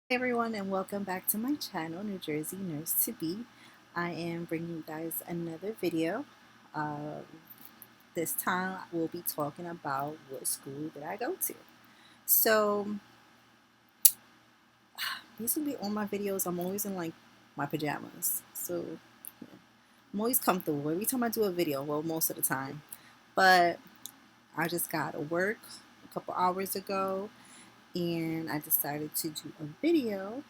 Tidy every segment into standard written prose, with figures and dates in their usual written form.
Hey everyone, and welcome back to my channel, New Jersey Nurse to Be. I am bringing you guys another video. Uh, this time we'll be talking about what school did I go to. So basically all my videos I'm always in like my pajamas. So yeah, I'm always comfortable every time I do a video, well most of the time. But I just got to work a couple hours ago and I decided to do a video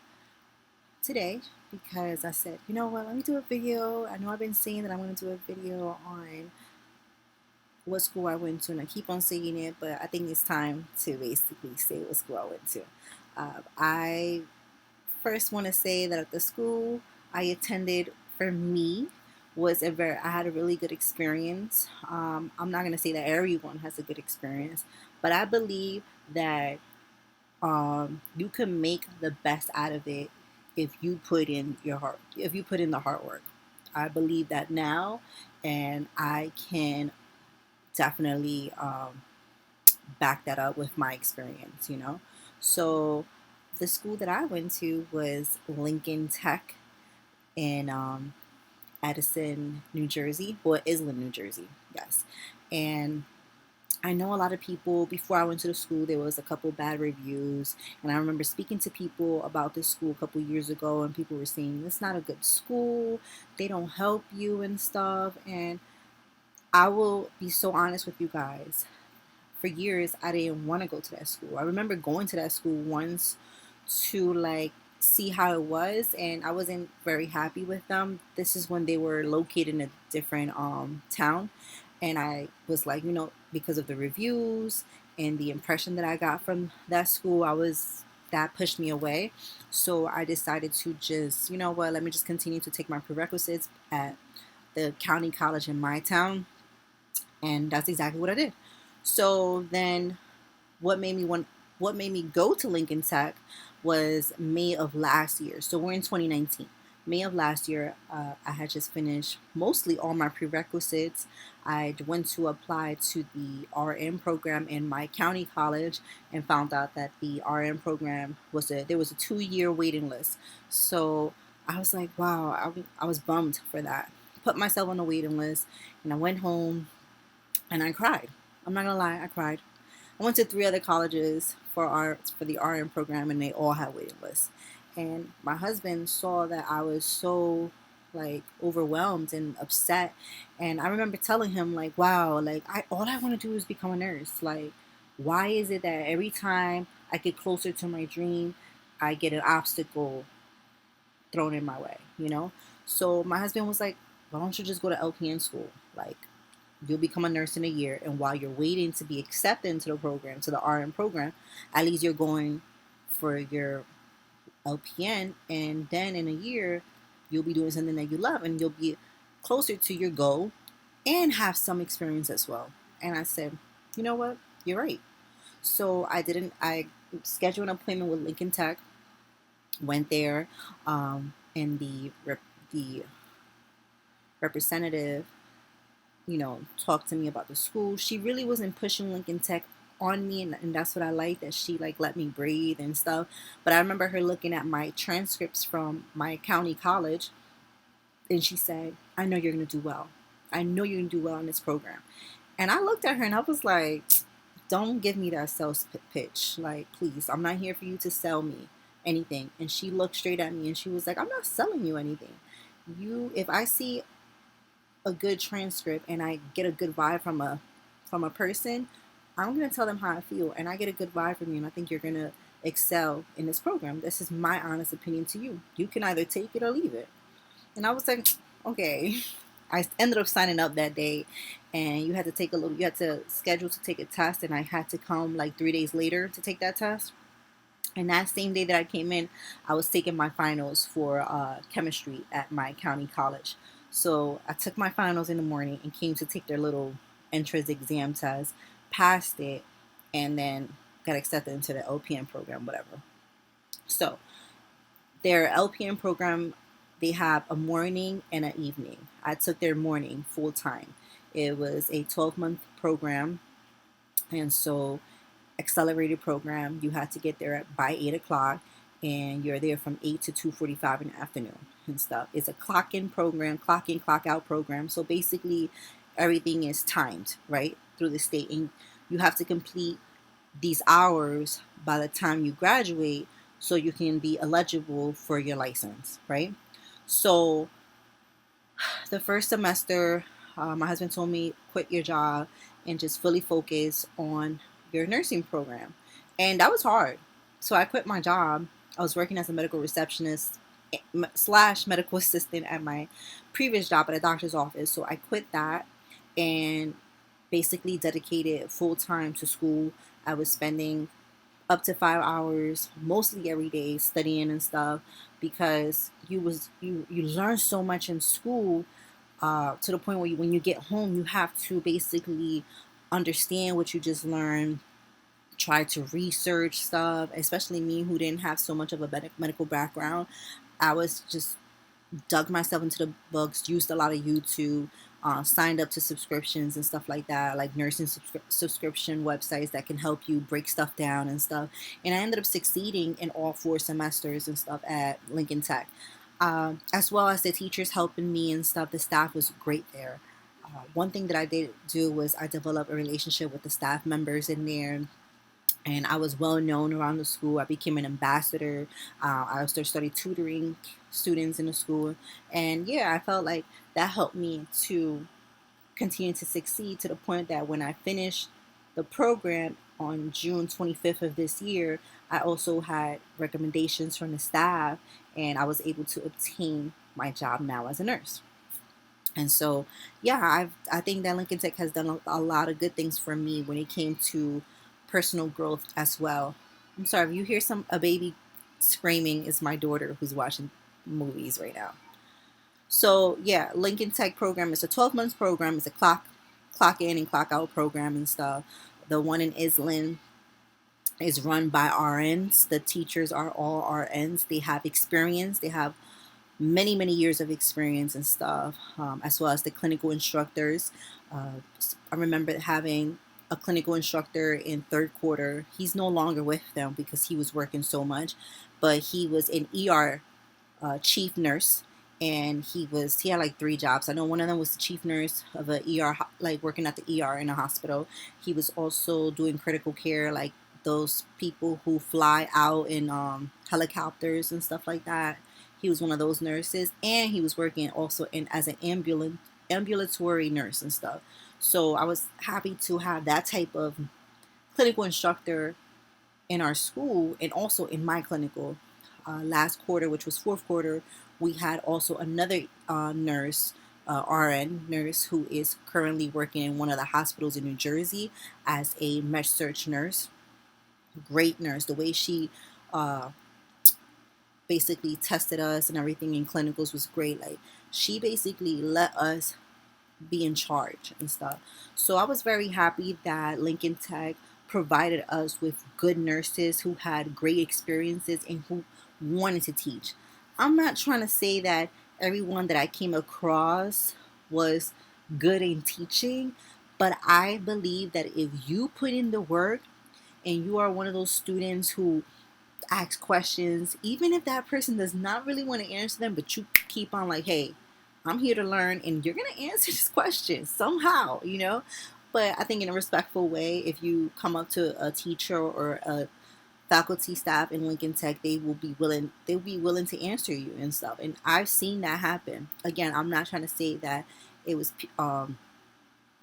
today because I said, you know what, let me do a video. I know I've been saying that I'm going to do a video on what school I went to, and I keep on saying it, but I think it's time to basically say what school I went to. I first want to say that at the school I attended, for me, I had a really good experience. I'm not going to say that everyone has a good experience, but I believe that you can make the best out of it if you put in if you put in the hard work. I believe that now, and I can definitely back that up with my experience, you know. So the school that I went to was Lincoln Tech in Edison, New Jersey, or Island, New Jersey, yes. And I know a lot of people, before I went to the school, there was a couple bad reviews. And I remember speaking to people about this school a couple years ago, and people were saying, it's not a good school. They don't help you and stuff. And I will be so honest with you guys. For years, I didn't want to go to that school. I remember going to that school once to like see how it was, and I wasn't very happy with them. This is when they were located in a different town, and I was like, because of the reviews and the impression that I got from that school, that pushed me away. So I decided to just, you know what, let me just continue to take my prerequisites at the county college in my town, and that's exactly what I did. So then what made me want what made me go to Lincoln Tech was May of last year. So we're in 2019. May of last year, I had just finished mostly all my prerequisites. I went to apply to the RN program in my county college and found out that the RN program there was a 2-year waiting list. So I was like, wow, I was bummed for that. Put myself on the waiting list, and I went home and I cried. I'm not gonna lie, I cried. I went to 3 other colleges for the RN program, and they all had waiting lists. And my husband saw that I was so like overwhelmed and upset, and I remember telling him like, "Wow, like I all I want to do is become a nurse. Like, why is it that every time I get closer to my dream, I get an obstacle thrown in my way?" So my husband was like, "Why don't you just go to LPN school? Like, you'll become a nurse in a year, and while you're waiting to be accepted into the program, to the RN program, at least you're going for your LPN, and then in a year you'll be doing something that you love, and you'll be closer to your goal and have some experience as well." And I said, you know what, you're right. So I scheduled an appointment with Lincoln Tech, went there, and the representative talked to me about the school. She really wasn't pushing Lincoln Tech on me, and that's what I like, that she like let me breathe and stuff. But I remember her looking at my transcripts from my county college, and she said, I know you're going to do well. I know you're going to do well in this program. And I looked at her and I was like, don't give me that sales pitch. Like, please, I'm not here for you to sell me anything. And she looked straight at me and she was like, I'm not selling you anything. If I see a good transcript and I get a good vibe from a person, I'm gonna tell them how I feel, and I get a good vibe from you, and I think you're gonna excel in this program. This is my honest opinion to you. You can either take it or leave it. And I was like, okay. I ended up signing up that day, and you had to schedule to take a test, and I had to come like 3 days later to take that test. And that same day that I came in, I was taking my finals for chemistry at my county college. So I took my finals in the morning and came to take their little entrance exam test, passed it, and then got accepted into the LPN program, whatever. So their LPN program, they have a morning and an evening. I took their morning full time. It was a 12-month program, and so accelerated program. You had to get there by 8 o'clock, and you're there from 8 to 2:45 in the afternoon and stuff. It's a clock in program, clock in, clock out program. So basically, everything is timed, right, through the state. And you have to complete these hours by the time you graduate so you can be eligible for your license, right? So the first semester, my husband told me, quit your job and just fully focus on your nursing program. And that was hard. So I quit my job. I was working as a medical receptionist slash medical assistant at my previous job at a doctor's office. So I quit that and basically dedicated full time to school. I was spending up to 5 hours mostly every day studying and stuff because you learn so much in school, to the point where when you get home you have to basically understand what you just learned, try to research stuff, especially me who didn't have so much of a medical background. I was just dug myself into the books, used a lot of YouTube, signed up to subscriptions and stuff like that, like nursing subscription websites that can help you break stuff down and stuff. And I ended up succeeding in all 4 semesters and stuff at Lincoln Tech, as well as the teachers helping me and stuff. The staff was great there. One thing that I did do was I developed a relationship with the staff members in there, and I was well known around the school. I became an ambassador. I started tutoring students in the school, and yeah, I felt like that helped me to continue to succeed to the point that when I finished the program on June 25th of this year, I also had recommendations from the staff, and I was able to obtain my job now as a nurse. And so, yeah, I think that Lincoln Tech has done a lot of good things for me when it came to personal growth as well. I'm sorry if you hear a baby screaming. It's my daughter who's watching movies right now. So yeah, Lincoln Tech program is a 12 months program. It's a clock in and clock out program and stuff. The one in Island is run by RNs. The teachers are all RNs. They have experience. They have many years of experience and stuff, as well as the clinical instructors. I remember having a clinical instructor in third quarter. He's no longer with them because he was working so much, but he was an ER chief nurse, and he had like 3 jobs. I know one of them was the chief nurse of a ER, like working at the ER in a hospital. He was also doing critical care, like those people who fly out in helicopters and stuff like that. He was one of those nurses, and he was working also in as an ambulatory nurse and stuff. So I was happy to have that type of clinical instructor in our school, and also in my clinical. Last quarter, which was fourth quarter, we had also another nurse, RN nurse, who is currently working in one of the hospitals in New Jersey as a med surg nurse. Great nurse. The way she uh, basically tested us and everything in clinicals was great. Like, she basically let us be in charge and stuff. So I was very happy that Lincoln Tech provided us with good nurses who had great experiences and who wanted to teach. I'm not trying to say that everyone that I came across was good in teaching, but I believe that if you put in the work and you are one of those students who ask questions, even if that person does not really want to answer them, but you keep on like, hey, I'm here to learn and you're going to answer this question somehow, you know? But I think in a respectful way, if you come up to a teacher or a faculty staff in Lincoln Tech, they'll be willing to answer you and stuff. And I've seen that happen. Again, I'm not trying to say that it was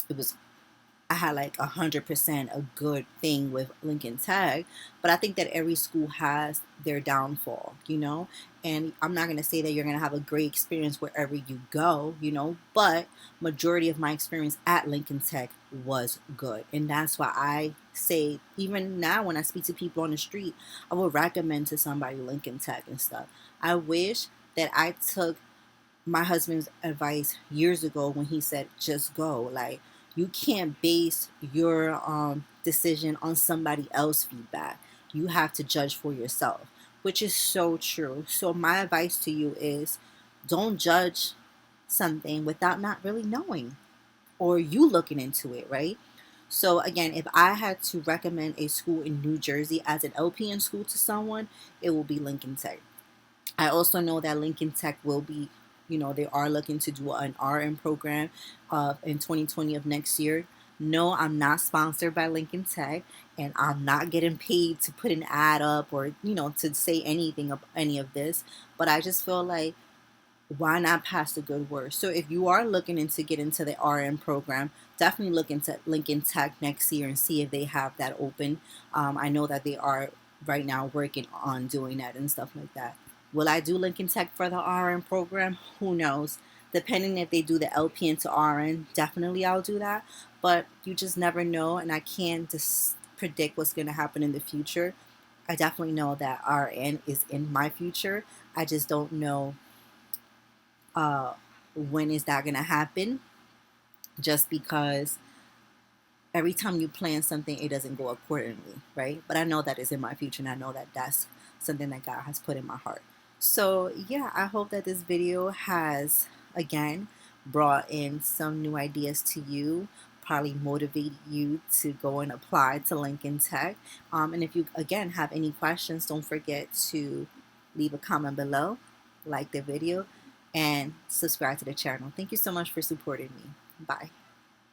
it was I had like 100% a good thing with Lincoln Tech, but I think that every school has their downfall, you know. And I'm not gonna say that you're gonna have a great experience wherever you go, you know. But majority of my experience at Lincoln Tech was good, and that's why I say even now when I speak to people on the street, I would recommend to somebody Lincoln Tech and stuff. I wish that I took my husband's advice years ago when he said just go. Like, you can't base your decision on somebody else's feedback. You have to judge for yourself, which is so true. So my advice to you is don't judge something without not really knowing or you looking into it, right? So again, if I had to recommend a school in New Jersey as an LPN school to someone, it will be Lincoln Tech. I also know that Lincoln Tech will be, they are looking to do an RN program in 2020 of next year. No, I'm not sponsored by Lincoln Tech, and I'm not getting paid to put an ad up or, to say anything of any of this. But I just feel like, why not pass the good word? So if you are looking into get into the RN program, definitely look into Lincoln Tech next year and see if they have that open. I know that they are right now working on doing that and stuff like that. Will I do Lincoln Tech for the RN program? Who knows? Depending if they do the LPN to RN, definitely I'll do that. But you just never know, and I can't just predict what's going to happen in the future. I definitely know that RN is in my future. I just don't know uh, when is that going to happen, just because every time you plan something it doesn't go accordingly, right? But I know that is in my future, and I know that that's something that God has put in my heart. So yeah, I hope that this video has again brought in some new ideas to you, probably motivate you to go and apply to Lincoln Tech. And if you again have any questions, don't forget to leave a comment below, like the video, and subscribe to the channel. Thank you so much for supporting me. Bye.